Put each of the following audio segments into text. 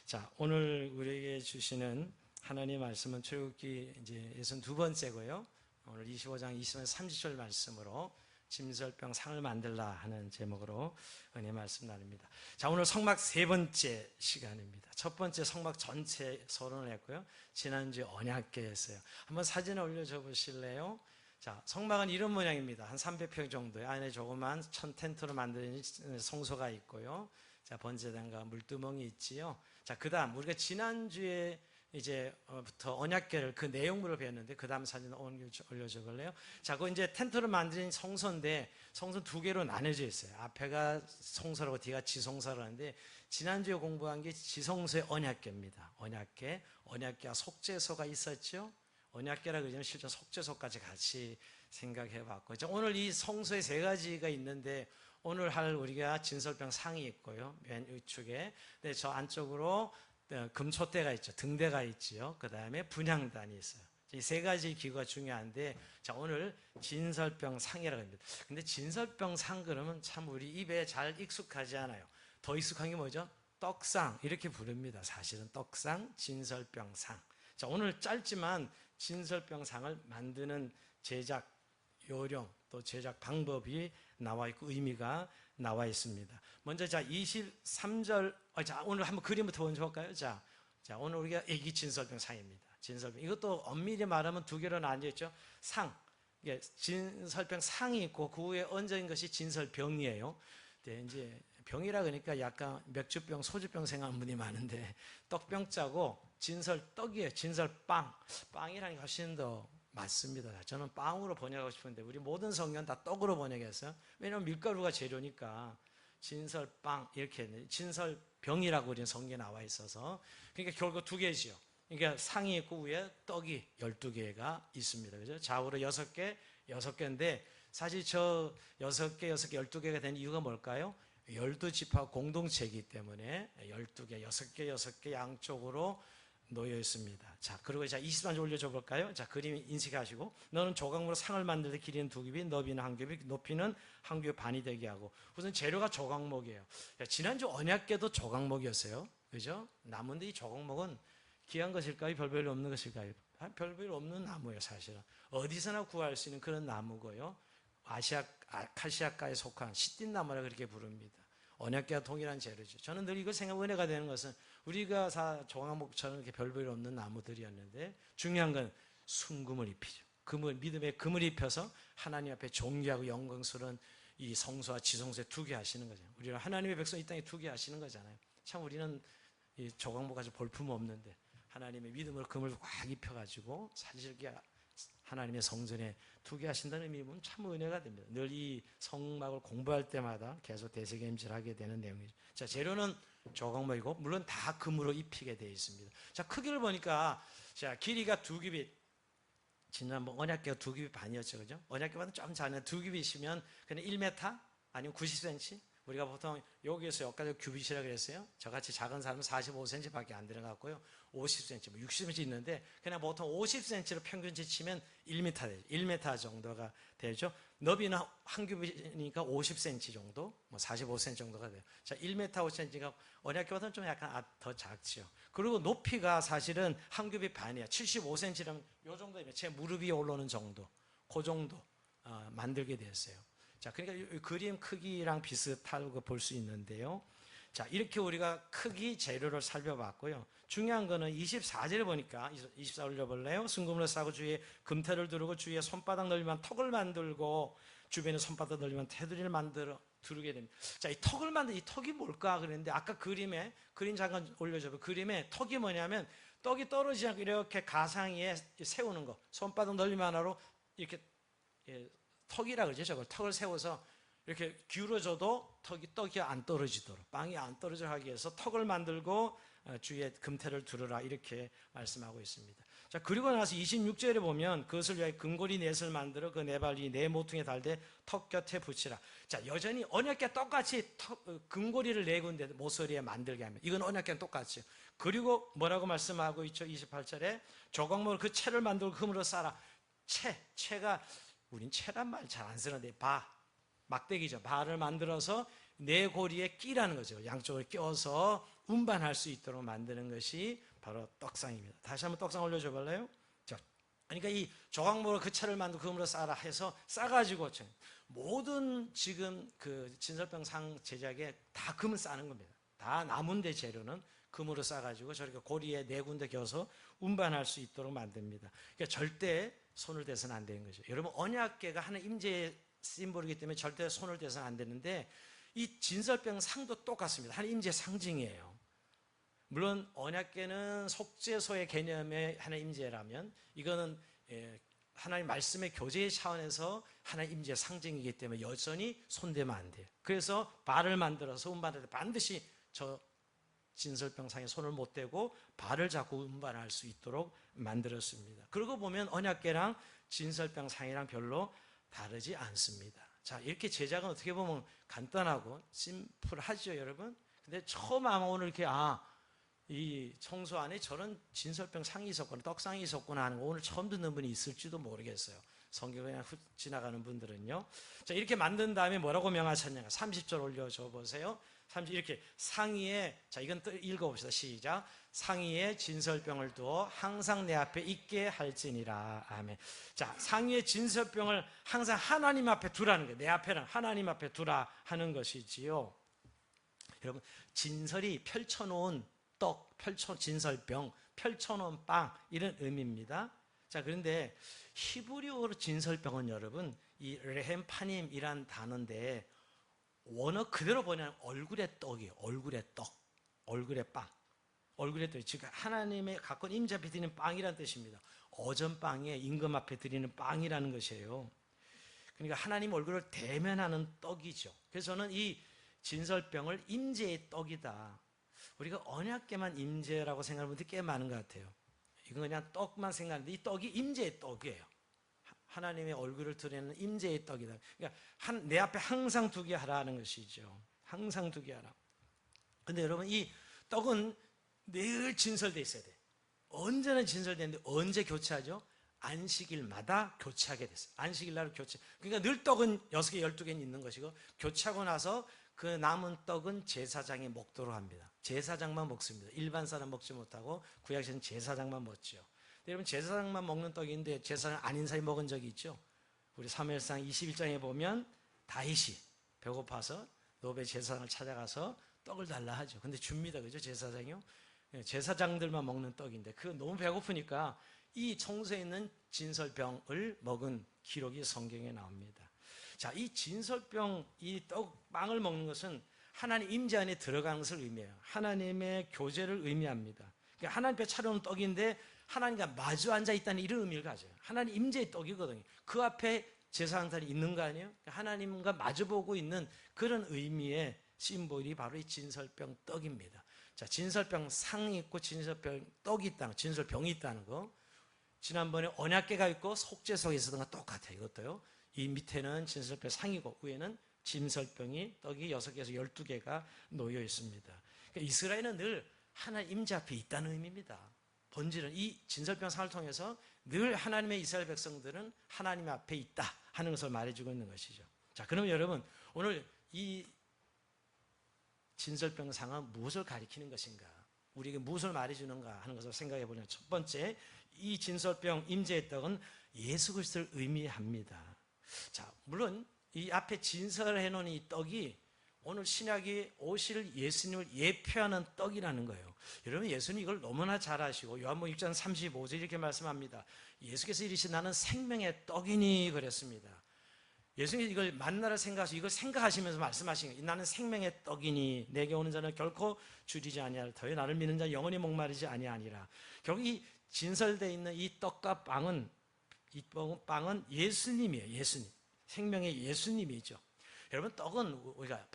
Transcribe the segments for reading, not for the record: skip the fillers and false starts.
자, 오늘 우리에게 주시는 하나님의 말씀은 출애굽기 이제 62번째고요. 오늘 25장 20절 30절 말씀으로 진설병 상을 만들라 하는 제목으로 은혜 말씀 나눕니다. 자, 오늘 성막 세 번째 시간입니다. 첫 번째 성막 전체 서론을 했고요. 지난주에 언약궤 했어요. 한번 사진을 올려줘 보실래요? 자, 성막은 이런 모양입니다. 한 300평 정도의 안에 조그만 천 텐트로 만든 성소가 있고요. 자, 번제단과 물두멍이 있지요. 자, 그 다음 우리가 지난주에 부터 언약궤를 그 내용물을 배웠는데 그 다음 사진 올려줘 볼래요? 자, 그 이제 텐트를 만든 성소인데 성소 두 개로 나눠져 있어요. 앞에가 성소라고 뒤가 지성소라고 하는데 지난주에 공부한 게 지성소의 언약궤입니다. 언약궤와 속죄소가 있었죠. 언약궤라 그러면 실제 속죄소까지 같이 생각해 봤고, 오늘 이 성소에 세 가지가 있는데 오늘 할 우리가 진설병 상이 있고요. 맨 우측에. 네, 저 안쪽으로 금촛대가 있죠. 등대가 있지요. 그 다음에 분향단이 있어요. 이 세 가지 기구가 중요한데, 자, 오늘 진설병 상이라고 합니다. 근데 진설병 상 그러면 참 우리 입에 잘 익숙하지 않아요. 더 익숙한 게 뭐죠? 떡상. 이렇게 부릅니다. 사실은 떡상, 진설병 상. 자, 오늘 짧지만 진설병 상을 만드는 제작 요령 또 제작 방법이 나와 있고 의미가 나와 있습니다. 먼저 자 23절 자 오늘 한번 그림부터 먼저 볼까요? 자 오늘 우리가 애기 진설병 상입니다. 진설병 이것도 엄밀히 말하면 두 개로 나뉘어 있죠. 상 이게 진설병 상이 있고 그 위에 얹은 것이 진설병이에요. 네, 이제 병이라 그러니까 약간 맥주병, 소주병 생각하는 분이 많은데 떡병자고 진설떡이에요. 진설빵 빵이라는 게 훨씬 더 맞습니다. 저는 빵으로 번역하고 싶은데 우리 모든 성경 다 떡으로 번역했어요. 왜냐하면 밀가루가 재료니까 진설빵 이렇게 했는데 진설병이라고 우리 성경에 나와 있어서 그러니까 결국 두 개지요. 그러니까 상이 있고 위에 떡이 12개가 있습니다. 그죠? 좌우로 6개, 6개인데 사실 저 6개, 12개가 된 이유가 뭘까요? 12지파 공동체이기 때문에 12개, 6개 양쪽으로 놓여 있습니다. 자, 그리고 자, 20만 올려줘 볼까요? 자, 그림 인식하시고, 너는 조각으로 상을 만들 때 길이는 2규빗, 너비는 1규빗, 높이는 1규빗 반이 되게 하고, 우선 재료가 조각목이에요. 야, 지난주 언약궤도 조각목이었어요. 그죠? 나무인데 이 조각목은 귀한 것일까요? 별별 없는 것일까요? 별별 없는 나무예요, 사실은. 어디서나 구할 수 있는 그런 나무고요. 아카시아과에 속한 시띠나무라 그렇게 부릅니다. 언약궤와 동일한 재료죠. 저는 늘 이걸 생각 은혜가 되는 것은 우리가 조각목처럼 이렇게 별별 없는 나무들이었는데 중요한 건 순금을 입히죠. 믿음의 금을 입혀서 하나님 앞에 존귀하고 영광스러운 이 성소와 지성소에 두게 하시는 거죠. 우리는 하나님의 백성 이 땅에 두게 하시는 거잖아요. 참 우리는 이 조각목 가지고 볼품 없는데 하나님의 믿음으로 금을 꽉 입혀가지고 사실 하나님의 성전에 두게 하신다는 의미는 참 은혜가 됩니다. 늘 이 성막을 공부할 때마다 계속 되새김질하게 되는 내용이죠. 자, 재료는 조각목이고 물론 다 금으로 입히게 되어 있습니다. 자, 크기를 보니까 자, 길이가 2규빗. 지난번 언약궤가 2규빗 반이었죠, 그죠? 언약궤보다 좀 작은 2규빗이면 그냥 1m 아니면 90cm. 우리가 보통 여기에서 여기까지 규빗이라고 그랬어요. 저같이 작은 사람은 45cm밖에 안 들어갔고요. 50cm, 60cm 있는데 그냥 보통 50cm로 평균치 치면 1m 되죠. 1m 정도가 되죠. 너비는 한 규빗이니까 50cm 정도, 45cm 정도가 돼요. 자, 1m 5cm가 언약궤보다는 좀 약간 더 작지요. 그리고 높이가 사실은 한 규빗 반이야. 75cm라면 이 정도면 제 무릎 위에 올라오는 정도, 그 정도 만들게 됐어요. 자, 그러니까 이 그림 크기랑 비슷하고 볼 수 있는데요. 자, 이렇게 우리가 크기 재료를 살펴봤고요. 중요한 거는 24절에 보니까 24 올려볼래요? 순금으로 싸고 주위에 금태를 두르고 주위에 손바닥 넓이만 턱을 만들고 주변에 손바닥 넓이만 테두리를 만들어 두르게 됩니다. 자, 이 턱을 만든 이 턱이 뭘까 그랬는데 아까 그림 잠깐 올려줘요. 그림에 턱이 뭐냐면 떡이 떨어지지 않고 이렇게 가상 위에 세우는 거. 손바닥 넓이만으로 이렇게 턱이라 그러죠. 저걸 턱을 세워서 이렇게 기울어져도 떡이 안 떨어지도록, 빵이 안 떨어져 하기 위해서 턱을 만들고 주위에 금태를 두르라 이렇게 말씀하고 있습니다. 자, 그리고 나서 26절에 보면 그것을 위하여 금고리 넷을 만들어 그 네 발이 네 모퉁이에 달되 턱 곁에 붙이라. 자, 여전히 언약궤 똑같이 금고리를 네 군데 모서리에 만들게 하면 이건 언약궤는 똑같죠. 그리고 뭐라고 말씀하고 있죠? 28절에 조각목을 그 채를 만들고 금으로 싸라. 채가 우린 채란 말 잘 안 쓰는데 막대기죠. 바를 만들어서 네 고리에 끼라는 거죠. 양쪽을 껴서 운반할 수 있도록 만드는 것이 바로 떡상입니다. 다시 한번 떡상 올려줘 볼래요? 자, 그러니까 이 조각모로 그 차를 만들고 금으로 싸라 해서 싸가지고 모든 지금 그 진설병 상 제작에 다 금을 싸는 겁니다. 다 남은 데 재료는 금으로 싸가지고 저렇게 고리에 네 군데 겨서 운반할 수 있도록 만듭니다. 그러니까 절대 손을 대서는 안 되는 거죠. 여러분, 언약궤가 하나님 임재의 심볼이기 때문에 절대 손을 대서는 안 되는데, 이 진설병 상도 똑같습니다. 하나님 임재의 상징이에요. 물론 언약궤는 속죄소의 개념의 하나님 임재라면, 이거는 하나님 말씀의 교제의 차원에서 하나님 임재의 상징이기 때문에 여전히 손대면 안 돼요. 그래서 발을 만들어서 운반할 때 반드시 저 진설병 상에 손을 못 대고 발을 잡고 운반할 수 있도록 만들었습니다. 그러고 보면 언약궤랑 진설병 상이랑 별로 다르지 않습니다. 자, 이렇게 제작은 어떻게 보면 간단하고 심플하죠, 여러분? 근데 처음 아마 오늘 이렇게 이 청소 안에 저런 진설병 상이 있었구나, 떡상이 있었구나 하는 거 오늘 처음 듣는 분이 있을지도 모르겠어요. 성경 그냥 훅 지나가는 분들은요. 자, 이렇게 만든 다음에 뭐라고 명하셨냐? 30절 올려줘 보세요. 이렇게 상의에, 자, 이건 또 읽어봅시다. 시작. 상의에 진설병을 두어 항상 내 앞에 있게 할지니라. 아멘. 자, 상의에 진설병을 항상 하나님 앞에 두라는 거예요. 내 앞에는 하나님 앞에 두라 하는 것이지요. 여러분, 진설이 펼쳐놓은 떡, 진설병, 펼쳐놓은 빵, 이런 의미입니다. 자, 그런데 히브리어로 진설병은 여러분, 이 레헴파님이란 단어인데 원어 그대로 보면 얼굴의 떡이에요. 얼굴의 떡, 얼굴의 빵, 얼굴의 떡. 즉 하나님의 가까운 임재 앞에 드리는 빵이라는 뜻입니다. 어전빵에 임금 앞에 드리는 빵이라는 것이에요. 그러니까 하나님 얼굴을 대면하는 떡이죠. 그래서 저는 이 진설병을 임재의 떡이다. 우리가 언약궤만 임재라고 생각하는 분들이 꽤 많은 것 같아요. 이건 그냥 떡만 생각하는데 이 떡이 임재의 떡이에요. 하나님의 얼굴을 드리는 임재의 떡이다. 그러니까 내 앞에 항상 두게 하라는 것이죠. 항상 두게 하라. 근데 여러분, 이 떡은 늘 진설되어 있어야 돼. 언제나 진설되는데 언제 교체하죠? 안식일마다 교체하게 됐어요. 안식일날 교체. 그러니까 늘 떡은 6개, 12개는 있는 것이고, 교체하고 나서 그 남은 떡은 제사장이 먹도록 합니다. 제사장만 먹습니다. 일반 사람 먹지 못하고 구약시대는 제사장만 먹죠. 여러분, 제사장만 먹는 떡인데 제사장 아닌 사람이 먹은 적이 있죠? 우리 사무엘상 21장에 보면 다윗이 배고파서 노베 제사장을 찾아가서 떡을 달라 하죠. 근데 줍니다. 그죠? 제사장이요? 제사장들만 먹는 떡인데 그 너무 배고프니까 이 청소에 있는 진설병을 먹은 기록이 성경에 나옵니다. 자, 이 진설병, 이 빵을 먹는 것은 하나님 임재 안에 들어가는 것을 의미해요. 하나님의 교제를 의미합니다. 그러니까 하나님 앞에 차려놓은 떡인데 하나님과 마주 앉아 있다는 이런 의미를 가져요. 하나님 임재의 떡이거든요. 그 앞에 제사장들이 있는 거 아니에요? 하나님과 마주보고 있는 그런 의미의 심볼이 바로 이 진설병 떡입니다. 자, 진설병 상이 있고 진설병 떡이 있다는 거, 진설병이 있다는 거. 지난번에 언약궤가 있고 속죄소에 있었던 거 똑같아요. 이것도요. 이 밑에는 진설병 상이고 위에는 진설병이 떡이 6개에서 12개가 놓여 있습니다. 그러니까 이스라엘은 늘 하나님 임재 앞에 있다는 의미입니다. 본질은 이 진설병 상을 통해서 늘 하나님의 이스라엘 백성들은 하나님 앞에 있다 하는 것을 말해주고 있는 것이죠. 자, 그럼 여러분, 오늘 이 진설병 상은 무엇을 가리키는 것인가? 우리에게 무엇을 말해주는가 하는 것을 생각해 보면, 첫 번째, 이 진설병 임재의 떡은 예수 그리스도를 의미합니다. 자, 물론 이 앞에 진설해 놓은 이 떡이 오늘 신약이 오실 예수님을 예표하는 떡이라는 거예요. 여러분, 예수님 이걸 너무나 잘 아시고 요한복음 6장 35절 이렇게 말씀합니다. 예수께서 이르시되 나는 생명의 떡이니 그랬습니다. 예수님이 이걸 만나를 생각하시고 이걸 생각하시면서 말씀하신 거예요. 나는 생명의 떡이니 내게 오는 자는 결코 줄이지 아니하리라. 더해 나를 믿는 자 영원히 목마르지 아니하니라. 결국 이 진설되어 있는 이 떡과 빵은, 이 빵은 예수님이에요. 예수님, 생명의 예수님이죠. 여러분, 떡은 우리가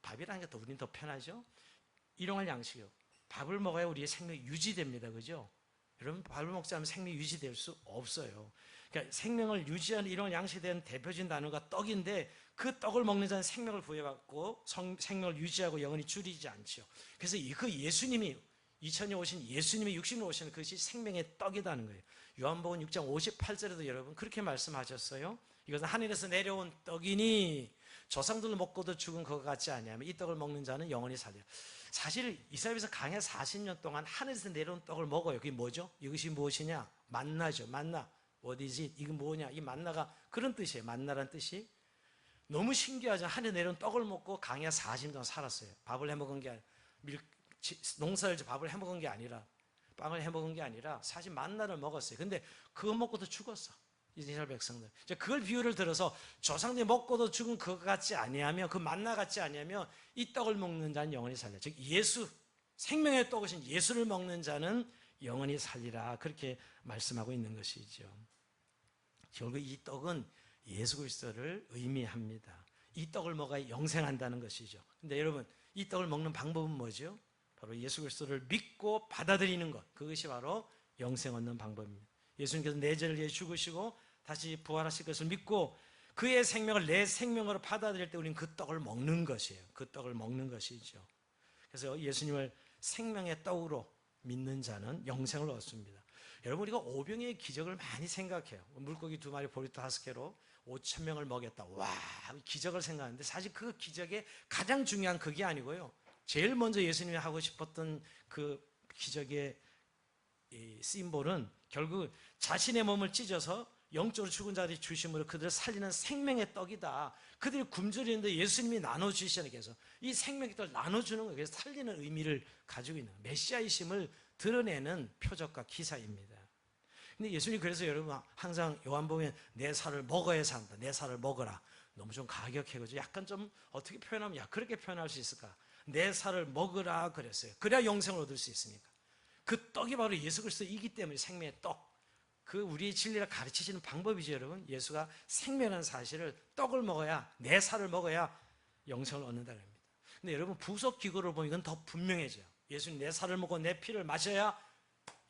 밥이라는 게 더 우리는 더 편하죠. 일용할 양식이요. 밥을 먹어야 우리의 생명이 유지됩니다. 그죠? 여러분, 밥을 먹지 않으면 생명이 유지될 수 없어요. 그러니까 생명을 유지하는 일용할 양식에 대한 대표적인 단어가 떡인데, 그 떡을 먹는 자는 생명을 부여받고 생명을 유지하고 영원히 줄이지 않죠. 그래서 그 예수님이 2000년 오신 예수님이 육신으로 오시는 그것이 생명의 떡이라는 거예요. 요한복음 6장 58절에도 여러분 그렇게 말씀하셨어요. 이것은 하늘에서 내려온 떡이니 조상들 먹고도 죽은 것 같지 아니하면 이 떡을 먹는 자는 영원히 살리라. 사실 이스라엘에서 강해 40년 동안 하늘에서 내려온 떡을 먹어요. 그게 뭐죠? 이것이 무엇이냐? 만나죠. 만나. What is it? 이게 뭐냐? 이 만나가 그런 뜻이에요. 만나란 뜻이. 너무 신기하죠. 하늘에 내려온 떡을 먹고 강해 40년 동안 살았어요. 밥을 해먹은 게 아니라 농사를 밥을 해먹은 게 아니라 빵을 해먹은 게 아니라 사실 만나를 먹었어요. 근데 그거 먹고도 죽었어. 이스라엘 백성들. 그걸 비유를 들어서 조상들이 먹고도 죽은 그것 같지 아니하며 그 만나 같지 아니하며 이 떡을 먹는 자는 영원히 살리라. 즉 예수, 생명의 떡이신 예수를 먹는 자는 영원히 살리라. 그렇게 말씀하고 있는 것이죠. 결국 이 떡은 예수 그리스도를 의미합니다. 이 떡을 먹어야 영생한다는 것이죠. 근데 여러분, 이 떡을 먹는 방법은 뭐죠? 바로 예수 그리스도를 믿고 받아들이는 것. 그것이 바로 영생 얻는 방법입니다. 예수님께서 내 죄를 위해 죽으시고 다시 부활하실 것을 믿고 그의 생명을 내 생명으로 받아들일 때 우리는 그 떡을 먹는 것이에요. 그 떡을 먹는 것이죠. 그래서 예수님을 생명의 떡으로 믿는 자는 영생을 얻습니다. 여러분, 우리가 오병이의 기적을 많이 생각해요. 물고기 2마리 보리떡 5개로 5,000명을 먹였다. 와, 기적을 생각하는데 사실 그 기적의 가장 중요한 그게 아니고요. 제일 먼저 예수님이 하고 싶었던 그 기적의 이 심볼은 결국 자신의 몸을 찢어서 영적으로 죽은 자들이 주심으로 그들을 살리는 생명의 떡이다. 그들이 굶주리는데 예수님이 나눠주시는 게서 이 생명의 떡을 나눠주는 거예요. 그래서 살리는 의미를 가지고 있는 메시아이심을 드러내는 표적과 기사입니다. 근데 예수님이 그래서 여러분 항상 요한복음에 내 살을 먹어야 산다. 내 살을 먹어라. 너무 좀 가격해가지고 약간 좀 어떻게 표현하면 야 그렇게 표현할 수 있을까? 내 살을 먹으라 그랬어요. 그래야 영생을 얻을 수 있으니까. 그 떡이 바로 예수 그리스도이기 때문에 생명의 떡. 그 우리의 진리를 가르치시는 방법이죠, 여러분. 예수가 생명이라는 사실을 떡을 먹어야 내 살을 먹어야 영생을 얻는다는 겁니다. 근데 여러분 부속 기구를 보면 이건 더 분명해져요. 예수님 내 살을 먹고 내 피를 마셔야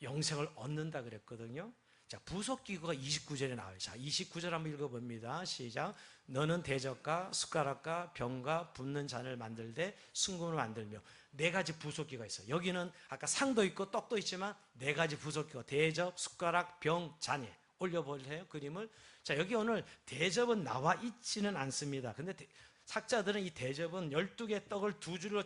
영생을 얻는다 그랬거든요. 자, 부속 기구가 29절에 나와요. 자, 29절 한번 읽어봅니다. 시작. 너는 대접과 숟가락과 병과 붓는 잔을 만들되 순금을 만들며 네 가지 부속 기구가 있어요. 여기는 아까 상도 있고 떡도 있지만 네 가지 부속 기구, 대접, 숟가락, 병, 잔에 올려보세요. 그림을. 자, 여기 오늘 대접은 나와 있지는 않습니다. 근데 학자들은 이 대접은 12개 떡을 두 줄로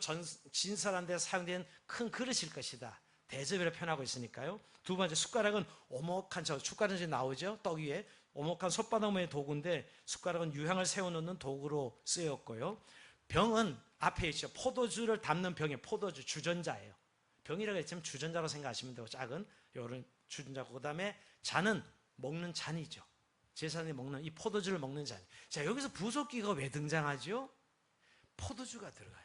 진설한 데 사용된 큰 그릇일 것이다. 대접이라 표현하고 있으니까요. 두 번째 숟가락은 오목한 숟가락이 나오죠. 떡 위에 오목한 솥바닥모의 도구인데 숟가락은 유향을 세워놓는 도구로 쓰였고요. 병은 앞에 있죠. 포도주를 담는 병이 포도주 주전자예요. 병이라고 했지만 주전자로 생각하시면 되고 작은 요런 주전자고 그다음에 잔은 먹는 잔이죠. 제사장이 먹는 이 포도주를 먹는 잔. 자, 여기서 부속기가 왜 등장하죠? 포도주가 들어가요.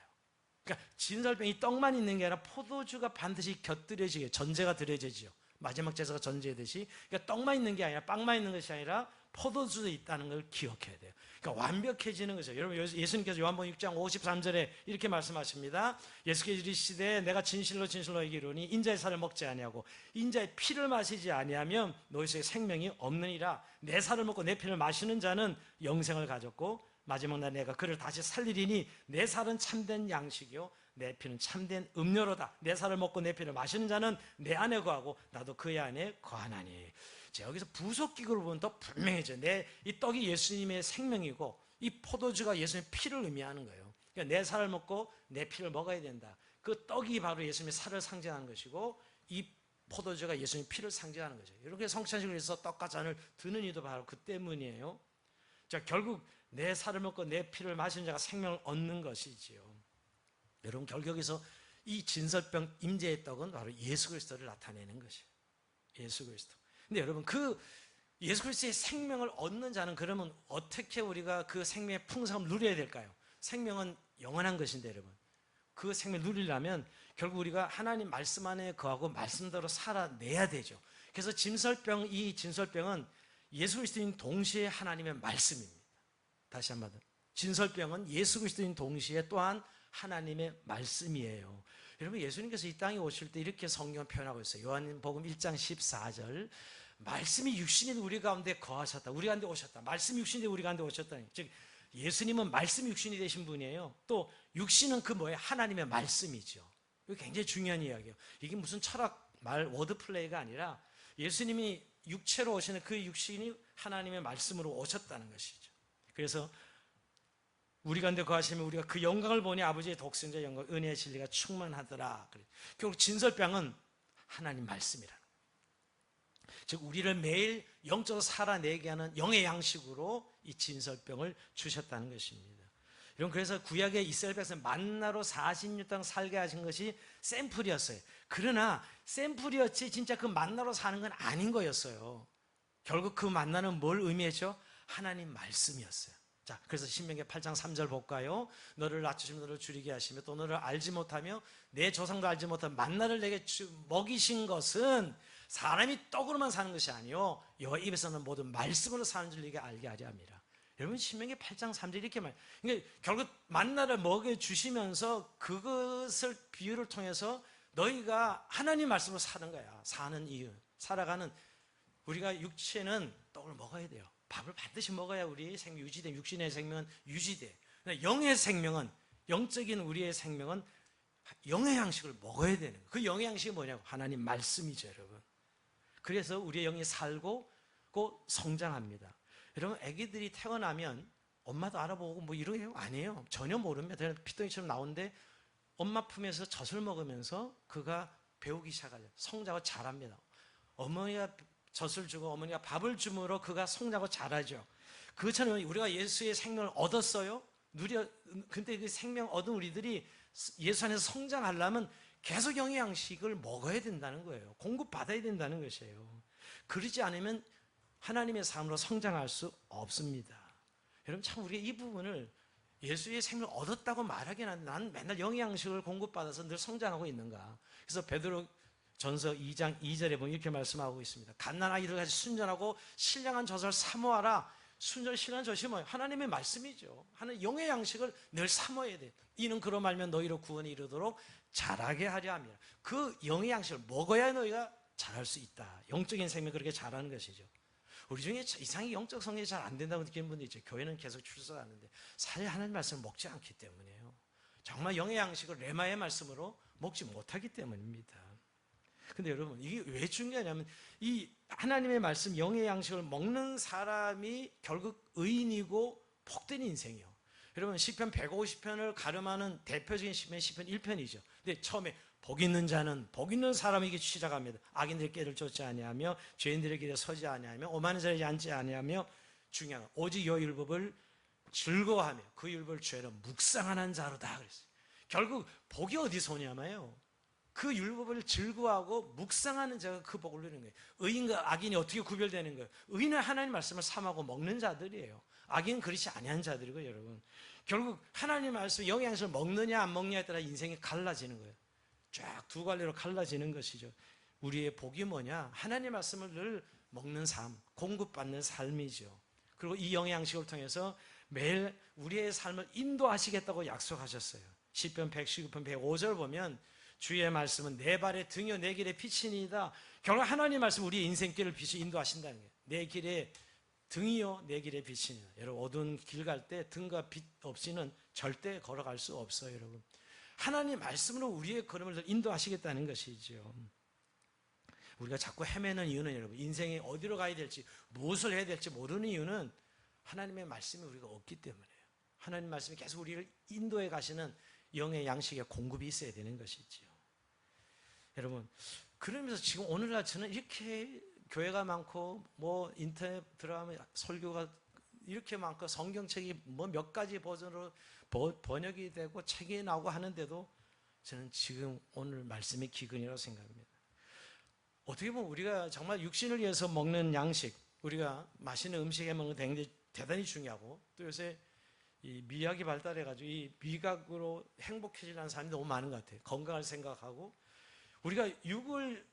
그러니까 진설병이 떡만 있는 게 아니라 포도주가 반드시 곁들여지게 전제가 들여지죠. 마지막 제사가 전제듯이. 그러니까 떡만 있는 게 아니라 빵만 있는 것이 아니라 포도주도 있다는 걸 기억해야 돼요. 그러니까 완벽해지는 거죠. 여러분 예수님께서 요한복음 6장 53절에 이렇게 말씀하십니다. 예수께서 이르시되 내가 진실로 진실로 얘기하노니 인자의 살을 먹지 아니하고 인자의 피를 마시지 아니하면 너희 속에 생명이 없느니라. 내 살을 먹고 내 피를 마시는 자는 영생을 가졌고 마지막 날 내가 그를 다시 살리리니 내 살은 참된 양식이요 내 피는 참된 음료로다. 내 살을 먹고 내 피를 마시는 자는 내 안에 거하고 나도 그의 안에 거하나니. 자, 여기서 부속기구를 보면 더 분명해져요. 이 떡이 예수님의 생명이고 이 포도주가 예수님의 피를 의미하는 거예요. 그러니까 내 살을 먹고 내 피를 먹어야 된다. 그 떡이 바로 예수님의 살을 상징하는 것이고 이 포도주가 예수님의 피를 상징하는 거죠. 이렇게 성찬식을 해서 떡과 잔을 드는 이유도 바로 그 때문이에요. 자, 결국 내 살을 먹고 내 피를 마시는 자가 생명을 얻는 것이지요. 여러분 결국에서 이 진설병 임재의 떡은 바로 예수 그리스도를 나타내는 것이에요. 예수 그리스도. 근데 여러분 그 예수 그리스도의 생명을 얻는 자는 그러면 어떻게 우리가 그 생명의 풍성함을 누려야 될까요? 생명은 영원한 것인데 여러분 그 생명을 누리려면 결국 우리가 하나님 말씀 안에 거하고 말씀대로 살아내야 되죠. 그래서 이 진설병은 예수 그리스도인 동시에 하나님의 말씀입니다. 다시 한번 진설병은 예수 그리스도인 동시에 또한 하나님의 말씀이에요. 여러분 예수님께서 이 땅에 오실 때 이렇게 성경을 표현하고 있어요. 요한복음 1장 14절 말씀이 육신이 우리 가운데 거하셨다. 우리 가운데 오셨다. 말씀이 육신이 우리 가운데 오셨다. 즉 예수님은 말씀이 육신이 되신 분이에요. 또 육신은 그 뭐예요? 하나님의 말씀이죠. 이거 굉장히 중요한 이야기예요. 이게 무슨 철학 워드 플레이가 아니라 예수님이 육체로 오시는 그 육신이 하나님의 말씀으로 오셨다는 것이죠. 그래서 우리 가운데 거하시면 우리가 그 영광을 보니 아버지의 독생자 영광 은혜의 진리가 충만하더라. 결국 진설병은 하나님 말씀이라는 거예요. 즉 우리를 매일 영적으로 살아내게 하는 영의 양식으로 이 진설병을 주셨다는 것입니다. 여러분, 그래서 구약의 이스라엘 백성 만나로 40년 살게 하신 것이 샘플이었어요. 그러나 샘플이었지 진짜 그 만나로 사는 건 아닌 거였어요. 결국 그 만나는 뭘 의미했죠? 하나님 말씀이었어요. 자, 그래서 신명기 8장 3절 볼까요? 너를 낮추시며 너를 줄이게 하시며 또 너를 알지 못하며 내 조상도 알지 못한 만나를 내게 먹이신 것은 사람이 떡으로만 사는 것이 아니요 여호와 입에서는 모든 말씀으로 사는 줄 네게 알게 하려 함이라. 여러분, 신명기 8장 3절 이렇게 말. 그러니까 결국 만나를 먹여주시면서 그것을 비유를 통해서 너희가 하나님 말씀으로 사는 거야. 사는 이유, 살아가는. 우리가 육체는 떡을 먹어야 돼요. 밥을 반드시 먹어야 우리의 생명 유지돼. 육신의 생명은 유지돼. 영의 생명은, 영적인 우리의 생명은 영의 양식을 먹어야 되는 거예요. 그 영의 양식이 뭐냐고? 하나님 말씀이죠, 여러분. 그래서 우리의 영이 살고 꼭 성장합니다. 여러분, 아기들이 태어나면 엄마도 알아보고 뭐 이런 게 아니에요. 전혀 모릅니다. 그냥 피덩이처럼 나오는데 엄마 품에서 젖을 먹으면서 그가 배우기 시작하죠. 성장하고 자랍니다. 어머니가 젖을 주고 어머니가 밥을 줌으로 그가 성장하고 자라죠. 그것처럼 우리가 예수의 생명을 얻었어요. 근데 그 생명 얻은 우리들이 예수 안에서 성장하려면 계속 영의 양식을 먹어야 된다는 거예요. 공급받아야 된다는 것이에요. 그러지 않으면 하나님의 삶으로 성장할 수 없습니다. 여러분, 참 우리가 이 부분을 예수의 생명을 얻었다고 말하기는 한데 난 맨날 영의 양식을 공급받아서 늘 성장하고 있는가. 그래서 베드로 전서 2장 2절에 보면 이렇게 말씀하고 있습니다. 갓난아기 이들같이 순전하고 신령한 젖을 사모하라. 순전 신령한 젖이 뭐예요? 하나님의 말씀이죠. 하나님 영의 양식을 늘 사모해야 돼. 이는 그로 말면 너희로 구원에 이르도록 자라게 하려 함이라. 그 영의 양식을 먹어야 너희가 자랄 수 있다. 영적인 생명 그렇게 자라는 것이죠. 우리 중에 이상하게 영적 성장이 잘 안 된다고 느끼는 분도 있죠. 교회는 계속 출석하는데 사실 하나님 말씀을 먹지 않기 때문이에요. 정말 영의 양식을 레마의 말씀으로 먹지 못하기 때문입니다. 근데 여러분, 이게 왜 중요하냐면 이 하나님의 말씀 영의 양식을 먹는 사람이 결국 의인이고 복된 인생이에요. 여러분, 시편 150편을 가름하는 대표적인 시편 1편이죠. 근데 처음에 복 있는 자는, 복 있는 사람에게 시작합니다. 악인들의 길을 쫓지 아니하며 죄인들의 길에 서지 아니하며 오만한 자리에 앉지 아니하며 중요한 건 오직 여 율법을 즐거워하며 그 율법을 죄로 묵상하는 자로다 그랬어요. 결국 복이 어디서 오냐면요, 그 율법을 즐거워하고 묵상하는 자가 그 복을 누리는 거예요. 의인과 악인이 어떻게 구별되는 거예요? 의인은 하나님 말씀을 삼하고 먹는 자들이에요. 악인은 그렇지 아니한 자들이고, 여러분, 결국 하나님 말씀 영의 양식을 먹느냐 안 먹느냐에 따라 인생이 갈라지는 거예요. 쫙 두 갈래로 갈라지는 것이죠. 우리의 복이 뭐냐? 하나님 말씀을 늘 먹는 삶, 공급받는 삶이죠. 그리고 이 영의 양식을 통해서 매일 우리의 삶을 인도하시겠다고 약속하셨어요. 시편 119편 105절 보면 주의 말씀은 내 발의 등이요 내 길의 빛이니이다. 결국 하나님 말씀 우리의 인생길을 빛이 인도하신다는 거예요. 내 길의 등이요 내 길의 빛이니이다. 여러분, 어두운 길 갈 때 등과 빛 없이는 절대 걸어갈 수 없어요. 여러분, 하나님 말씀으로 우리의 걸음을 인도하시겠다는 것이죠. 우리가 자꾸 헤매는 이유는, 여러분, 인생이 어디로 가야 될지 무엇을 해야 될지 모르는 이유는 하나님의 말씀이 우리가 없기 때문이에요. 하나님 말씀이 계속 우리를 인도해 가시는 영의 양식의 공급이 있어야 되는 것이죠. 여러분, 그러면서 지금 오늘날 저는 이렇게 교회가 많고 뭐 인터넷 들어가면 설교가 이렇게 많고 성경책이 뭐 몇 가지 버전으로 번역이 되고 책이 나오고 하는데도 저는 지금 오늘 말씀이 기근이라고 생각합니다. 어떻게 보면 우리가 정말 육신을 위해서 먹는 양식, 우리가 맛있는 음식에 먹는 게 대단히 중요하고, 또 요새 이 미학이 발달해가지고 이 미각으로 행복해지려는 사람이 너무 많은 것 같아요. 건강을 생각하고 우리가 육을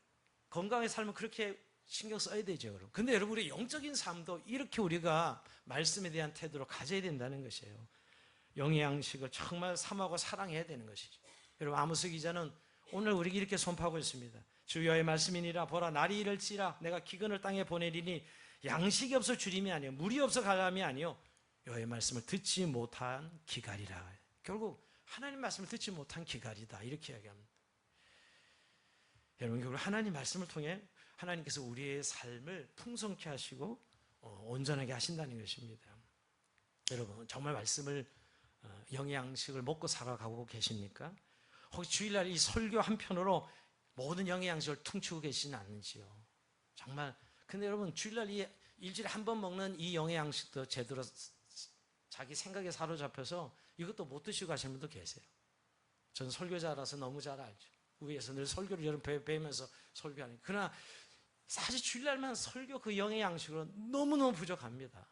건강하게 살면 그렇게 신경 써야 되죠. 여러분. 근데 여러분, 우리 영적인 삶도 이렇게 우리가 말씀에 대한 태도로 가져야 된다는 것이에요. 영의 양식을 정말 삼하고 사랑해야 되는 것이죠. 여러분, 아모스 기자는 오늘 우리에게 이렇게 선포하고 있습니다. 주 여호와의 말씀이니라. 보라, 날이 이를지라 내가 기근을 땅에 보내리니 양식이 없어 주림이 아니요 물이 없어 가람이 아니요 여호와의 말씀을 듣지 못한 기갈이라. 결국 하나님 말씀을 듣지 못한 기갈이다, 이렇게 이야기합니다. 여러분, 결국 하나님 말씀을 통해 하나님께서 우리의 삶을 풍성케 하시고 온전하게 하신다는 것입니다. 여러분, 정말 말씀을 영양식을 먹고 살아가고 계십니까? 혹시 주일날 이 설교 한편으로 모든 영양식을 퉁치고 계시지는 않는지요? 정말. 근데 여러분, 주일날 이 일주일에 한 번 먹는 이 영양식도 제대로 자기 생각에 사로잡혀서 이것도 못 드시고 가시는 분도 계세요. 전 설교자라서 너무 잘 알죠. 위에서 늘 설교를 여러분 배우면서 설교하니까. 그러나 사실 주일날만 설교 그 영양식으로 너무너무 부족합니다.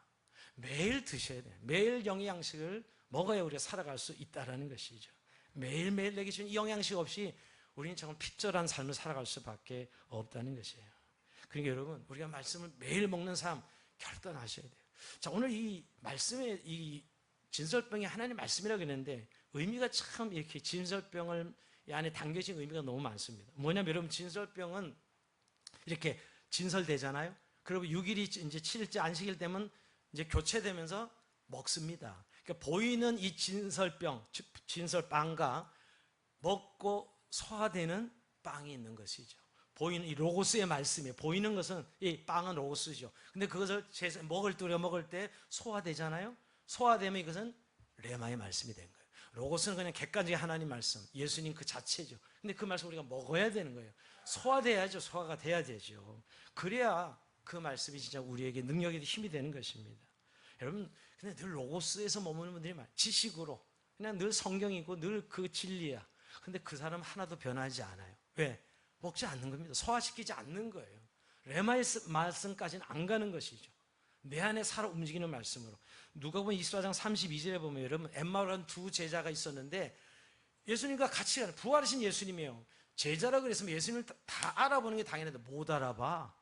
매일 드셔야 돼요. 매일 영양식을 먹어야 우리가 살아갈 수 있다는 것이죠. 매일매일 내게 주는 영양식 없이 우리는 정말 핍절한 삶을 살아갈 수밖에 없다는 것이에요. 그러니까 여러분, 우리가 말씀을 매일 먹는 삶 결단하셔야 돼요. 자, 오늘 이 말씀의 이 진설병이 하나님의 말씀이라고 했는데 의미가 참 이렇게 진설병을 이 안에 담겨진 의미가 너무 많습니다. 뭐냐면 여러분, 진설병은 이렇게 진설되잖아요. 그리고 6일이 이제 7일째 안식일 되면 이제 교체되면서 먹습니다. 그러니까 보이는 이 진설병, 진설빵과 먹고 소화되는 빵이 있는 것이죠. 보이는 이 로고스의 말씀에 보이는 것은 이 빵은 로고스죠. 근데 그것을 우리가 먹을 때 소화되잖아요. 소화되면 이것은 레마의 말씀이 된 거예요. 로고스는 그냥 객관적인 하나님 말씀, 예수님 그 자체죠. 근데 그 말씀 우리가 먹어야 되는 거예요. 소화돼야죠. 소화가 돼야 되죠. 그래야 그 말씀이 진짜 우리에게 능력이 힘이 되는 것입니다. 여러분, 근데 늘 로고스에서 머무는 분들이 많아요. 지식으로 그냥 늘 성경이고 늘 그 진리야. 근데 그 사람 하나도 변하지 않아요. 왜? 먹지 않는 겁니다. 소화시키지 않는 거예요. 레마의 말씀까지는 안 가는 것이죠. 내 안에 살아 움직이는 말씀으로. 누가복음 24장 32절에 보면 여러분, 엠마오라는 두 제자가 있었는데 예수님과 같이 가는 부활하신 예수님이에요. 제자라 그랬으면 예수님을 다 알아보는 게 당연한데 못 알아봐.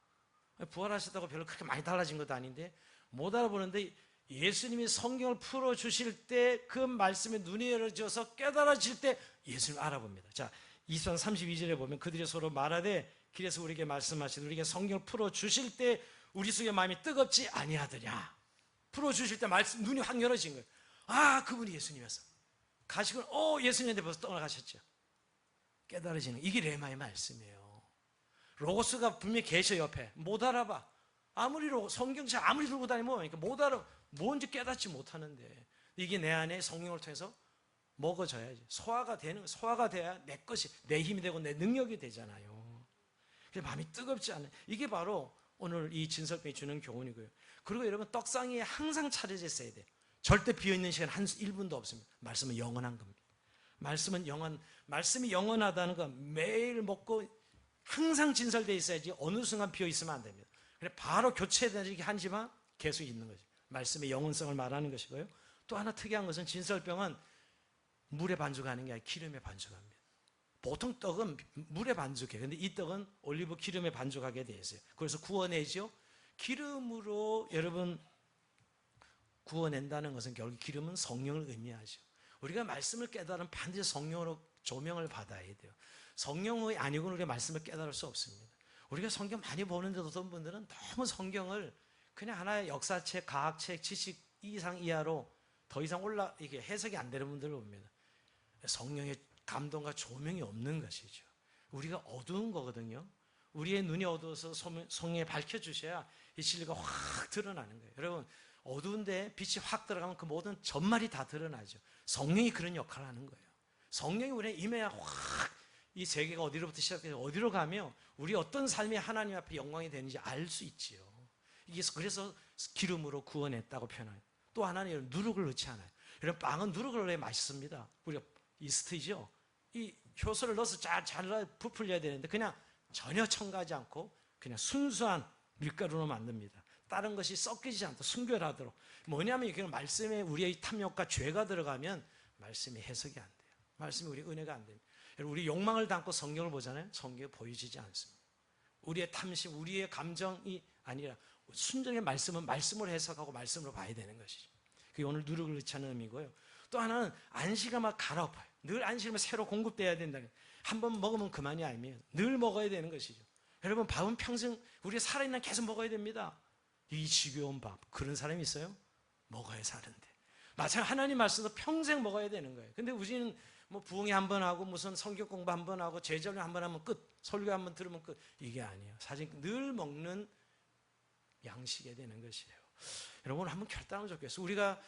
부활하셨다고 별로 그렇게 많이 달라진 것도 아닌데 못 알아보는데 예수님이 성경을 풀어주실 때 그 말씀에 눈이 열어져서 깨달아질 때 예수님을 알아봅니다. 자, 24장 32절에 보면 그들이 서로 말하되 길에서 우리에게 말씀하시되 우리에게 성경을 풀어주실 때 우리 속의 마음이 뜨겁지 아니하더냐. 풀어주실 때 말씀 눈이 확 열어진 거예요. 아, 그분이 예수님이었어. 가시고 예수님한테 벌써 떠나가셨죠. 깨달아지는 이게 레마의 말씀이에요. 로고스가 분명히 계셔 옆에. 못 알아봐. 아무리 성경책 아무리 들고 다니면 그러니까 못 알아. 뭔지 깨닫지 못하는데 이게 내 안에 성령을 통해서 먹어져야지. 소화가 돼야 내 것이 내 힘이 되고 내 능력이 되잖아요. 그래서 마음이 뜨겁지 않아요. 이게 바로 오늘 이 진설병이 주는 교훈이고요. 그리고 여러분, 떡상이 항상 차려져 있어야 돼요. 절대 비어있는 시간 1분도 없습니다. 말씀은 영원한 겁니다. 말씀이 영원하다는 건 매일 먹고 항상 진설되어 있어야지 어느 순간 비어있으면 안 됩니다. 그래 바로 교체되기 하지만 계속 있는 거죠. 말씀의 영원성을 말하는 것이고요. 또 하나 특이한 것은 진설병은 물에 반죽하는 게 아니라 기름에 반죽합니다. 보통 떡은 물에 반죽해요. 근데 이 떡은 올리브 기름에 반죽하게 되어 있어요. 그래서 구워내죠. 기름으로 여러분 구워낸다는 것은 결국 기름은 성령을 의미하죠. 우리가 말씀을 깨달으면 반드시 성령으로 조명을 받아야 돼요. 성령의 아니고는 우리가 말씀을 깨달을 수 없습니다. 우리가 성경 많이 보는데도 어떤 분들은 너무 성경을 그냥 하나의 역사책, 과학책, 지식 이상 이하로 더 이상 이게 해석이 안 되는 분들을 봅니다. 성령의 감동과 조명이 없는 것이죠. 우리가 어두운 거거든요. 우리의 눈이 어두워서 성령에 밝혀주셔야 이 진리가 확 드러나는 거예요. 여러분, 어두운데 빛이 확 들어가면 그 모든 전말이 다 드러나죠. 성령이 그런 역할을 하는 거예요. 성령이 우리에 임해야 확 이 세계가 어디로부터 시작해서 어디로 가며 우리 어떤 삶이 하나님 앞에 영광이 되는지 알 수 있지요. 이게 그래서 기름으로 구워냈다고 표현해요. 또 하나는 누룩을 넣지 않아요. 이런 빵은 누룩을 넣어야 맛있습니다. 우리가 이스트죠. 이 효소를 넣어서 잘 부풀려야 되는데 그냥 전혀 첨가하지 않고 그냥 순수한 밀가루로 만듭니다. 다른 것이 섞이지 않도록 순결하도록. 뭐냐면 이게 말씀에 우리의 탐욕과 죄가 들어가면 말씀이 해석이 안 돼요. 말씀이 우리 은혜가 안 됩니다. 우리 욕망을 담고 성경을 보잖아요. 성경이 보여지지 않습니다. 우리의 탐심, 우리의 감정이 아니라 순전히 말씀은 말씀으로 해석하고 말씀으로 봐야 되는 것이죠. 그게 오늘 누룩을 넣지 않는 의미고요. 또 하나는 안식을 막 갈아엎어요. 늘 안식을 새로 공급돼야 된다. 한 번 먹으면 그만이 아니에요. 늘 먹어야 되는 것이죠. 여러분, 밥은 평생 우리가 살아있는 계속 먹어야 됩니다. 이 지겨운 밥, 그런 사람이 있어요? 먹어야 사는데. 마찬가지로 하나님 말씀도 평생 먹어야 되는 거예요. 근데 우리는 뭐 부흥회 한번 하고 무슨 성경 공부 한번 하고 제자훈련 한번 하면 끝, 설교 한번 들으면 끝. 이게 아니에요. 사실 늘 먹는 양식이 되는 것이에요. 여러분, 한번 결단하면 좋겠어요. 우리가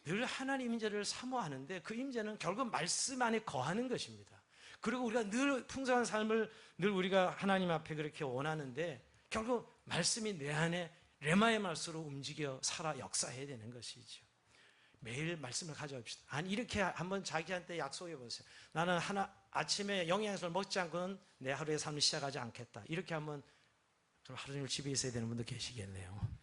늘 하나님 임재를 사모하는데 그 임재는 결국 말씀 안에 거하는 것입니다. 그리고 우리가 늘 풍성한 삶을 늘 우리가 하나님 앞에 그렇게 원하는데 결국 말씀이 내 안에 레마의 말씀으로 움직여 살아 역사해야 되는 것이죠. 매일 말씀을 가져옵시다. 아니 이렇게 한번 자기한테 약속해 보세요. 나는 아침에 영양소를 먹지 않고는 내 하루의 삶을 시작하지 않겠다. 이렇게 한번 좀 하루 종일 집에 있어야 되는 분도 계시겠네요.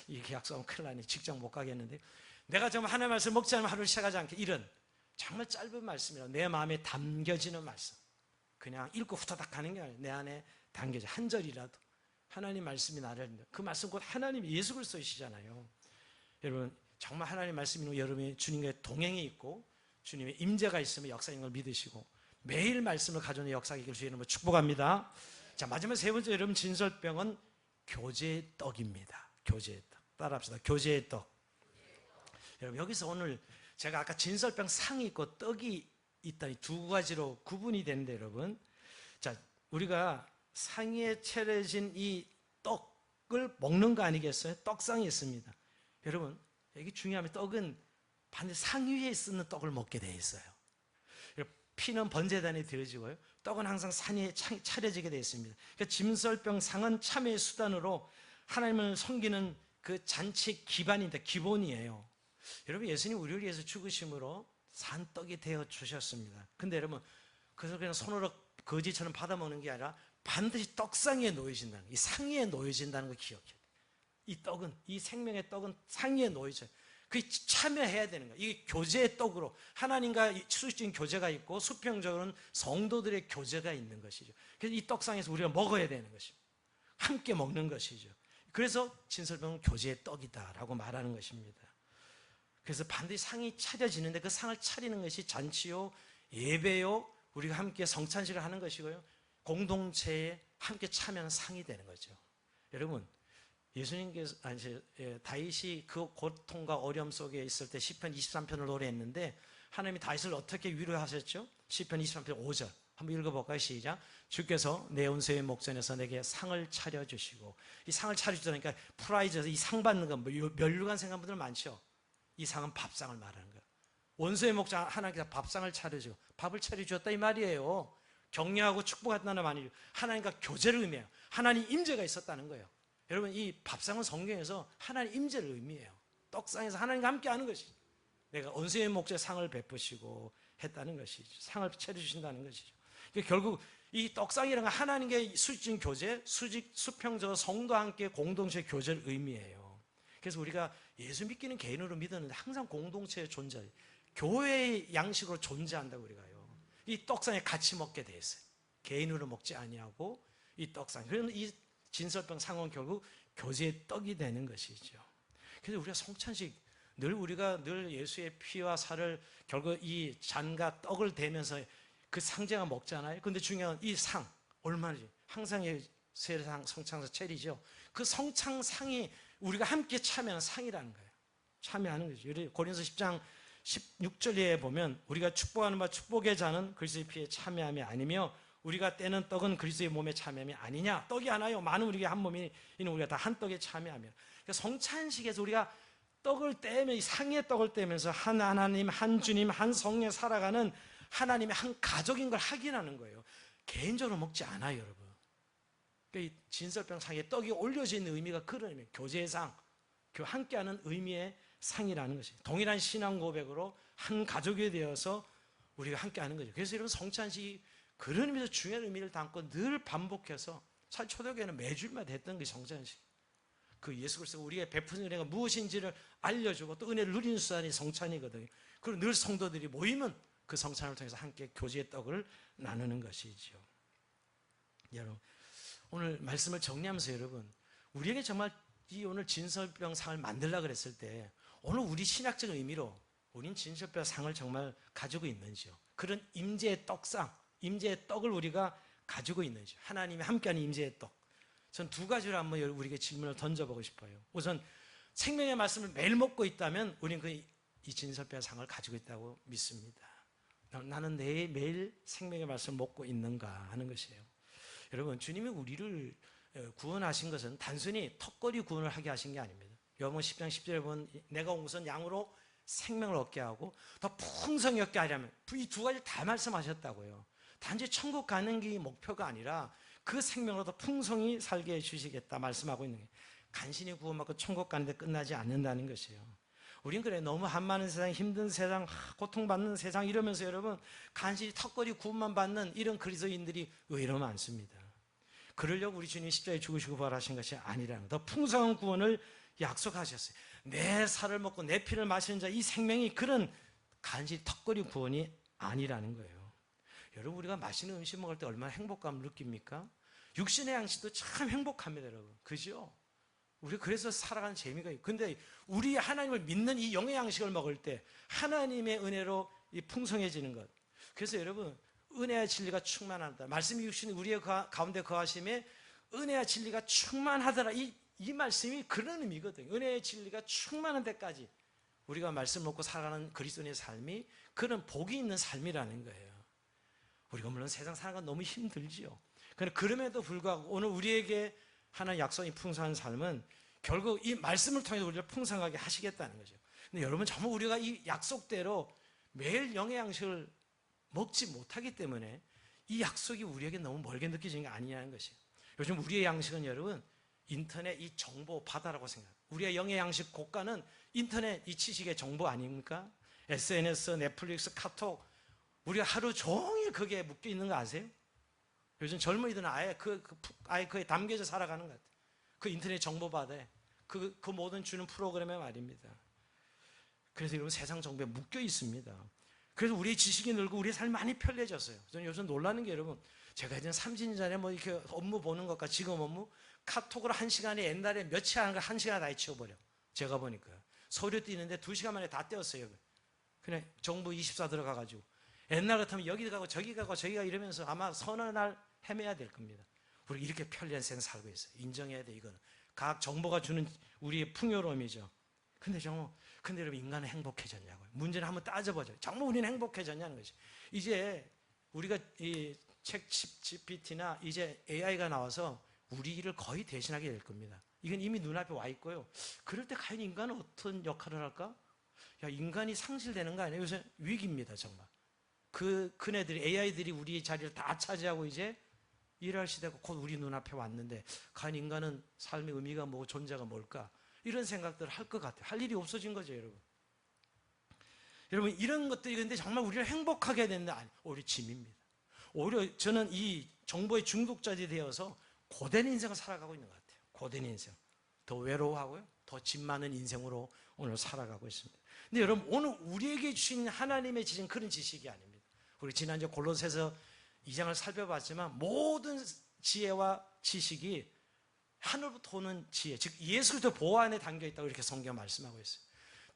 이렇게 약속하면 큰일 나네. 직장 못 가겠는데. 내가 정말 하나님의 말씀을 먹지 않으면 하루를 시작하지 않겠다. 이런 정말 짧은 말씀이라 내 마음에 담겨지는 말씀. 그냥 읽고 후다닥 가는 게 아니라 내 안에 담겨져. 한 절이라도 하나님 말씀이 나를 그 말씀 곧 하나님 예수 그리스도이시잖아요. 여러분 정말 하나님 말씀이 여러분이 주님과의 동행이 있고 주님의 임재가 있으면 역사인 걸 믿으시고 매일 말씀을 가져오는 역사이길 주의 이름으로 축복합니다. 자, 마지막 세 번째 여러분 진설병은 교제의 떡입니다. 교제의 떡. 따라합시다. 교제의 떡. 여러분 여기서 오늘 제가 아까 진설병 상이 있고 떡이 있다 이 두 가지로 구분이 되는데 여러분 자 우리가 상에 차려진 이 떡을 먹는 거 아니겠어요? 떡상이 있습니다. 여러분 여기 중요하면 떡은 반드시 상 위에 쓰는 떡을 먹게 돼 있어요. 피는 번제단에 드려지고요. 떡은 항상 상 위에 차려지게 되어 있습니다. 그러니까 진설병 상은 참회의 수단으로 하나님을 섬기는 그 잔치 기반인데 기본이에요. 여러분 예수님 우리를 위해서 죽으심으로 산 떡이 되어 주셨습니다. 근데 여러분 그래서 그냥 손으로 거지처럼 받아 먹는 게 아니라 반드시 떡상에 놓여진다는 이 상위에 놓여진다는 걸 기억해야 돼요. 이 떡은 이 생명의 떡은 상위에 놓여져요. 그게 참여해야 되는 거예요. 이게 교제의 떡으로 하나님과 수직적인 교제가 있고 수평적으로는 성도들의 교제가 있는 것이죠. 그래서 이 떡상에서 우리가 먹어야 되는 것입니다. 함께 먹는 것이죠. 그래서 진설병은 교제의 떡이다라고 말하는 것입니다. 그래서 반드시 상이 차려지는데 그 상을 차리는 것이 잔치요, 예배요, 우리가 함께 성찬식을 하는 것이고요. 공동체에 함께 참여하는 상이 되는 거죠. 여러분 예수님께서 다윗이 그 고통과 어려움 속에 있을 때 시편 23편을 노래했는데 하나님이 다윗을 어떻게 위로하셨죠? 시편 23편 5절 한번 읽어볼까요? 시작. 주께서 내 온수의 목전에서 내게 상을 차려주시고 이 상을 차려주다니까 프라이즈에서 이 상 받는 건 멸류관 생각한 분들 많죠? 이 상은 밥상을 말하는 거예요. 원수의 목자 하나님께서 밥상을 차려주고 밥을 차려주었다 이 말이에요. 격려하고 축복한다는 말이 하나님과 교제를 의미해요. 하나님 임재가 있었다는 거예요. 여러분 이 밥상은 성경에서 하나님 임재를 의미해요. 떡상에서 하나님과 함께하는 것이죠. 내가 원수의 목자에 상을 베푸시고 했다는 것이죠. 상을 차려주신다는 것이죠. 결국 이 떡상이라는 건 하나님과의 수직적인 교제, 수평적 성도와 함께 공동체 교제를 의미해요. 그래서 우리가 예수 믿기는 개인으로 믿었는데 항상 공동체의 존재, 교회의 양식으로 존재한다고 우리가요. 이 떡상에 같이 먹게 돼 있어요. 개인으로 먹지 아니하고 이 떡상. 그래서 이 진설병 상은 결국 교제의 떡이 되는 것이죠. 그래서 우리가 성찬식 우리가 늘 예수의 피와 살을 결국 이 잔과 떡을 대면서 그 상제가 먹잖아요. 그런데 중요한 이 상 얼마나 항상 세상 성창사 체리죠. 그 성창상이 우리가 함께 참여하는 상이라는 거예요. 참여하는 거죠. 고린도서 10장 16절에 보면 우리가 축복하는 바 축복의 잔은 그리스도의 피에 참여함이 아니며 우리가 떼는 떡은 그리스도의 몸에 참여함이 아니냐. 떡이 하나요. 많은 우리가 한 몸이 있는 우리가 다 한 떡에 참여하며. 그러니까 성찬식에서 우리가 떡을 떼면 이 상의 떡을 떼면서 한 하나님, 한 주님, 한 성령 살아가는 하나님의 한 가족인 걸 확인하는 거예요. 개인적으로 먹지 않아요, 여러분. 그러니까 이 진설병 상에 떡이 올려져 있는 의미가 그런 의미예요. 교제의 상, 함께하는 의미의 상이라는 것이에요. 동일한 신앙 고백으로 한 가족이 되어서 우리가 함께하는 거죠. 그래서 여러분 성찬식이 그런 의미에서 중요한 의미를 담고 늘 반복해서 사실 초대교회는 매주마다 했던 게 성찬식. 그 예수 그리스도가 우리에게 베푸는 은혜가 무엇인지를 알려주고 또 은혜를 누리는 수단이 성찬이거든요. 그리고 늘 성도들이 모이면 그 성찬을 통해서 함께 교제의 떡을 나누는 것이죠. 여러분 오늘 말씀을 정리하면서 여러분 우리에게 정말 이 오늘 진설병 상을 만들려고 그랬을 때 오늘 우리 신학적 의미로 우린 진설병 상을 정말 가지고 있는지요. 그런 임재의 떡상, 임재의 떡을 우리가 가지고 있는지요. 하나님이 함께하는 임재의 떡. 전 두 가지로 한번 우리에게 질문을 던져보고 싶어요. 우선 생명의 말씀을 매일 먹고 있다면 우리는 이 진설병 상을 가지고 있다고 믿습니다. 나는 매일 생명의 말씀을 먹고 있는가 하는 것이에요. 여러분 주님이 우리를 구원하신 것은 단순히 턱걸이 구원을 하게 하신 게 아닙니다. 요한복음 10장 10절에 보면 내가 온 것은 양으로 생명을 얻게 하고 더 풍성히 얻게 하려면 이 두 가지를 다 말씀하셨다고요. 단지 천국 가는 게 목표가 아니라 그 생명으로 더 풍성히 살게 해주시겠다 말씀하고 있는 거예요. 간신히 구원받고 천국 가는데 끝나지 않는다는 것이에요. 우린 그래, 너무 한많은 세상, 힘든 세상, 고통받는 세상 이러면서 여러분 간신히 턱걸이 구원만 받는 이런 그리스도인들이 의외로 많습니다. 그러려고 우리 주님이 십자가에 죽으시고 부활하신 것이 아니라는, 더 풍성한 구원을 약속하셨어요. 내 살을 먹고 내 피를 마시는 자, 이 생명이 그런 간신히 턱걸이 구원이 아니라는 거예요. 여러분, 우리가 맛있는 음식 먹을 때 얼마나 행복감을 느낍니까? 육신의 양식도 참 행복합니다, 여러분. 그죠? 우리 그래서 살아가는 재미가 있고, 근데 우리 하나님을 믿는 이 영의 양식을 먹을 때 하나님의 은혜로 이 풍성해지는 것. 그래서 여러분, 은혜와 진리가 충만하다. 말씀이 육신이 우리의 가운데 거하심에 은혜와 진리가 충만하더라. 이 말씀이 그런 의미거든요. 은혜의 진리가 충만한 데까지 우리가 말씀 먹고 살아가는 그리스도인의 삶이 그런 복이 있는 삶이라는 거예요. 우리가 물론 세상 사는 건 너무 힘들지요. 그런데 그럼에도 불구하고 오늘 우리에게 하나님 약속이 풍성한 삶은 결국 이 말씀을 통해서 우리를 풍성하게 하시겠다는 거죠. 근데 여러분, 정말 우리가 이 약속대로 매일 영의 양식을 먹지 못하기 때문에 이 약속이 우리에게 너무 멀게 느껴지는 게 아니냐는 것이에요. 요즘 우리의 양식은 여러분 인터넷 이 정보 바다라고 생각해요. 우리의 영의 양식 고가는 인터넷 이 지식의 정보 아닙니까? SNS, 넷플릭스, 카톡, 우리가 하루 종일 거기에 묶여 있는 거 아세요? 요즘 젊은이들은 아예 아예 그에 담겨져 살아가는 것 같아요. 그 인터넷 정보 바다에 그 모든 주는 프로그램에 말입니다. 그래서 여러분 세상 정보에 묶여 있습니다. 그래서 우리의 지식이 늘고 우리의 삶이 많이 편리해졌어요. 저는 요즘 놀라는 게 여러분, 제가 이제 30년 전에 뭐 이렇게 업무 보는 것과 지금 업무 카톡으로 1시간에 옛날에 며칠 하는 걸 1시간 다 치워버려. 제가 보니까 서류 띄는데 2시간 만에 다 떼었어요. 그냥 정부 24 들어가가지고 옛날 같으면 여기 가고 저기 가고 저기가 이러면서 아마 서너 날 헤매야 될 겁니다. 우리 이렇게 편리한 세상 살고 있어요. 인정해야 돼. 이거는 각 정보가 주는 우리의 풍요로움이죠. 근데 여러분, 인간은 행복해졌냐고요? 문제는 한번 따져보죠. 정말 우리는 행복해졌냐는 것이. 이제 우리가 이 책 GPT나 이제 AI가 나와서 우리 일을 거의 대신하게 될 겁니다. 이건 이미 눈앞에 와 있고요. 그럴 때 과연 인간은 어떤 역할을 할까? 야, 인간이 상실되는 거 아니에요? 요새 위기입니다, 정말. 그네들이, AI들이 우리 자리를 다 차지하고 이제 일할 시대가 곧 우리 눈앞에 왔는데, 과연 인간은 삶의 의미가 뭐고 존재가 뭘까? 이런 생각들을 할 것 같아요. 할 일이 없어진 거죠, 여러분. 여러분, 이런 것들이 근데 정말 우리를 행복하게 된다? 아니, 오히려 짐입니다. 오히려 저는 이 정보의 중독자들이 되어서 고된 인생을 살아가고 있는 것 같아요. 고된 인생. 더 외로워하고요. 더 짐 많은 인생으로 오늘 살아가고 있습니다. 근데 여러분, 오늘 우리에게 주신 하나님의 지신 그런 지식이 아닙니다. 우리 지난주 골로새서 2장을 살펴봤지만 모든 지혜와 지식이 하늘부터 오는 지혜, 즉 예수 그리스도 보호 안에 담겨 있다고 이렇게 성경 말씀하고 있어요.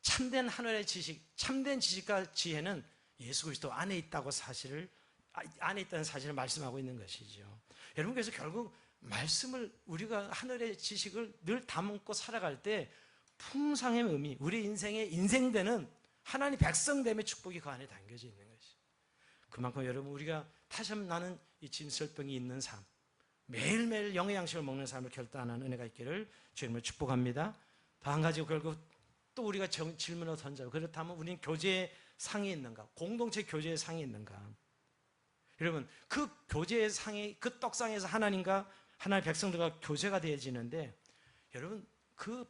참된 하늘의 지식, 참된 지식과 지혜는 예수 그리스도 안에 있다고 안에 있다는 사실을 말씀하고 있는 것이죠. 여러분, 그래서 결국 말씀을, 우리가 하늘의 지식을 늘 담고 살아갈 때 풍성의 의미, 우리 인생의 인생되는 하나님 백성됨의 축복이 그 안에 담겨져 있는 것이. 그만큼 여러분, 우리가 다시 한번 나는 이 진설병이 있는 삶, 매일매일 영의 양식을 먹는 삶을 결단하는 은혜가 있기를 주님을 축복합니다. 더 한 가지, 결국 또 우리가 질문을 던져요. 그렇다면 우리는 교제의 상이 있는가? 공동체 교제의 상이 있는가? 여러분, 그 교제의 상이, 그 떡상에서 하나님과 하나님의 백성들과 교제가 되어지는데, 여러분, 그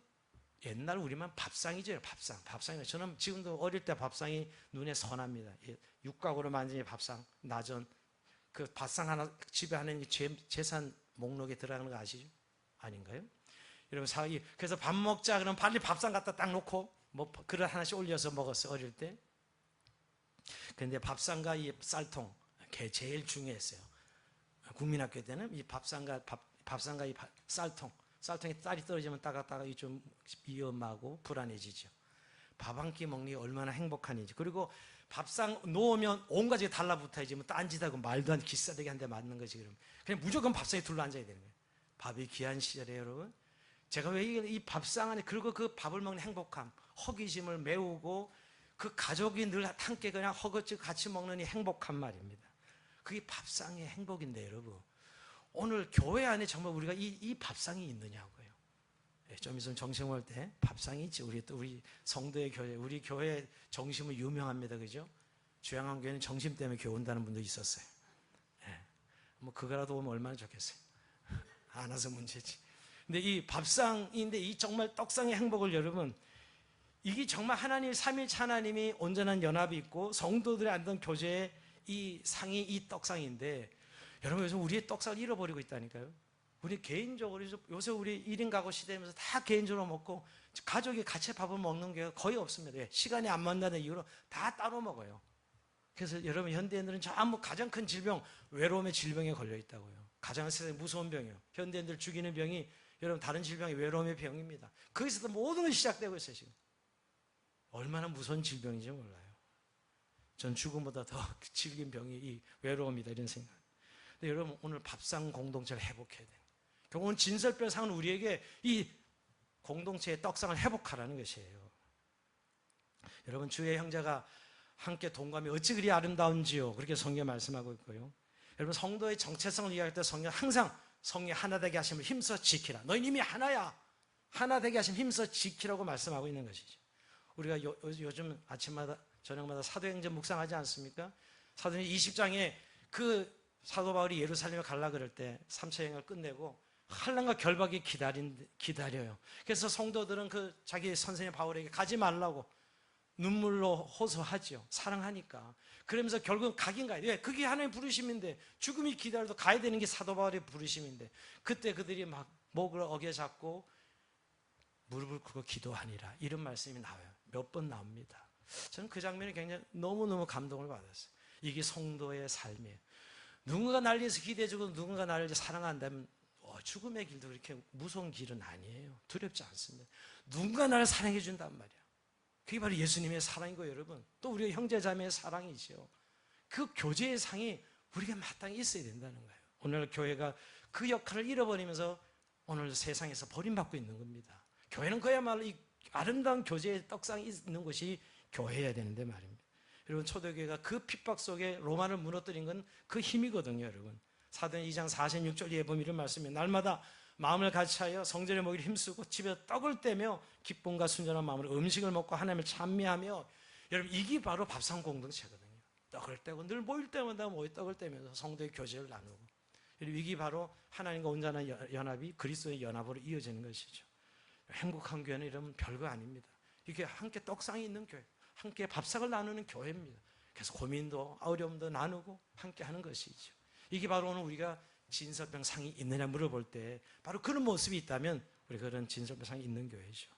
옛날 우리만 밥상이죠. 밥상이. 저는 지금도 어릴 때 밥상이 눈에 선합니다. 육각으로 만든 밥상, 나전. 그 밥상 하나, 집에 하는 재산 목록에 들어가는 거 아시죠? 아닌가요? 여러분, 그래서 밥 먹자 그러면 빨리 밥상 갖다 딱 놓고 뭐 그릇 하나씩 올려서 먹었어요, 어릴 때. 그런데 밥상과 이 쌀통, 그게 제일 중요했어요. 국민학교 때는 이 밥상과 이 쌀통에 쌀이 떨어지면 따가따가 좀 위험하고 불안해지죠. 밥 한 끼 먹는 게 얼마나 행복한 일이지. 그리고 밥상 놓으면 온 가지가 달라붙어야지, 뭐 딴짓하고 말도 안 기싸대기 한 대 맞는 거지. 그냥 무조건 밥상에 둘러앉아야 되는 거예요. 밥이 귀한 시절에 여러분, 제가 왜 이 밥상 안에, 그리고 그 밥을 먹는 행복함, 허기짐을 메우고 그 가족이 늘 함께 그냥 허겁지겁 같이 먹는 이 행복한 말입니다. 그게 밥상의 행복인데, 여러분, 오늘 교회 안에 정말 우리가 이 밥상이 있느냐고요. 예, 좀 있으면 정신 올 때 밥상이 있지. 우리 성도의 교회, 우리 교회 정심은 유명합니다. 그죠? 주양한 교회는 정심 때문에 교회 온다는 분도 있었어요. 예. 뭐 그거라도 오면 얼마나 좋겠어요. 안 와서 문제지. 근데 이 밥상인데 이 정말 떡상의 행복을 여러분, 이게 정말 하나님 삼위일체 하나님이 온전한 연합이 있고 성도들의 안전 교제의 이 상이 이 떡상인데, 여러분 요즘 우리의 떡상을 잃어버리고 있다니까요. 우리 개인적으로 요새 우리 1인 가구 시대면서 다 개인적으로 먹고 가족이 같이 밥을 먹는 게 거의 없습니다. 왜? 시간이 안 만나는 이유로 다 따로 먹어요. 그래서 여러분 현대인들은 전부 가장 큰 질병, 외로움의 질병에 걸려 있다고요. 가장 세상에 무서운 병이에요. 현대인들 죽이는 병이 여러분 다른 질병이 외로움의 병입니다. 거기서도 모든 것이 시작되고 있어요. 지금 얼마나 무서운 질병인지 몰라요. 전 죽음보다 더 질긴 병이 이 외로움이다, 이런 생각. 근데 여러분 오늘 밥상 공동체를 회복해야 돼요. 결국은 진설별상은 우리에게 이 공동체의 떡상을 회복하라는 것이에요. 여러분 주의 형제가 함께 동감이 어찌 그리 아름다운지요, 그렇게 성경에 말씀하고 있고요. 여러분 성도의 정체성을 이야기할 때 성경 항상 성령 하나 되게 하심을 힘써 지키라. 너희는 이미 하나야. 하나 되게 하심 힘써 지키라고 말씀하고 있는 것이죠. 우리가 요즘 아침마다 저녁마다 사도행전 묵상하지 않습니까? 사도행전 20장에 그 사도 바울이 예루살렘에 가려고 그럴 때 3차 여행을 끝내고 환난과 결박이 기다려요. 그래서 성도들은 그 자기 선생님 바울에게 가지 말라고 눈물로 호소하죠. 사랑하니까. 그러면서 결국은 가긴 가야 돼. 왜? 그게 하나님의 부르심인데, 죽음이 기다려도 가야 되는 게 사도 바울의 부르심인데, 그때 그들이 막 목을 어겨잡고 무릎을 꿇고 기도하니라, 이런 말씀이 나와요. 몇 번 나옵니다. 저는 그 장면이 굉장히 너무너무 감동을 받았어요. 이게 성도의 삶이에요. 누군가 날 위해서 기대해주고 누군가 나를 사랑한다면 죽음의 길도 그렇게 무서운 길은 아니에요. 두렵지 않습니다. 누군가 나를 사랑해 준단 말이야. 그게 바로 예수님의 사랑이고, 여러분 또 우리의 형제자매의 사랑이죠. 그 교제의 상이 우리가 마땅히 있어야 된다는 거예요. 오늘 교회가 그 역할을 잃어버리면서 오늘 세상에서 버림받고 있는 겁니다. 교회는 그야말로 이 아름다운 교제의 떡상이 있는 곳이 교회여야 되는데 말입니다. 여러분 초대교회가 그 핍박 속에 로마를 무너뜨린 건 그 힘이거든요. 여러분 사도행전 2장 46절에 보면 이런 말씀이에요. 날마다 마음을 같이하여 성전에 모이기를 힘쓰고 집에서 떡을 떼며 기쁨과 순전한 마음으로 음식을 먹고 하나님을 찬미하며, 여러분 이게 바로 밥상 공동체거든요. 떡을 떼고 늘 모일 때마다 떡을 떼면서 성도의 교제를 나누고, 여러분 이게 바로 하나님과 온전한 연합이 그리스도의 연합으로 이어지는 것이죠. 행복한 교회는 이러면 별거 아닙니다. 이게 함께 떡상이 있는 교회, 함께 밥상을 나누는 교회입니다. 그래서 고민도 어려움도 나누고 함께 하는 것이죠. 이게 바로 오늘 우리가 진설병상이 있느냐 물어볼 때 바로 그런 모습이 있다면 우리가 그런 진설병상이 있는 교회죠.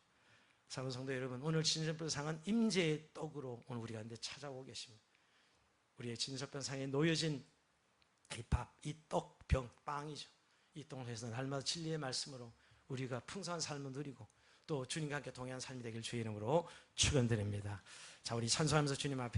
사랑하는 성도 여러분, 오늘 진설병상은 임재의 떡으로 오늘 우리 가운데 찾아오고 계십니다. 우리의 진설병상에 놓여진 이 밥, 이 떡, 병, 빵이죠. 이 떡을 통해서 날마다 진리의 말씀으로 우리가 풍성한 삶을 누리고 또 주님과 함께 동행한 삶이 되길 주의 이름으로 축원드립니다. 자, 우리 찬송하면서 주님 앞에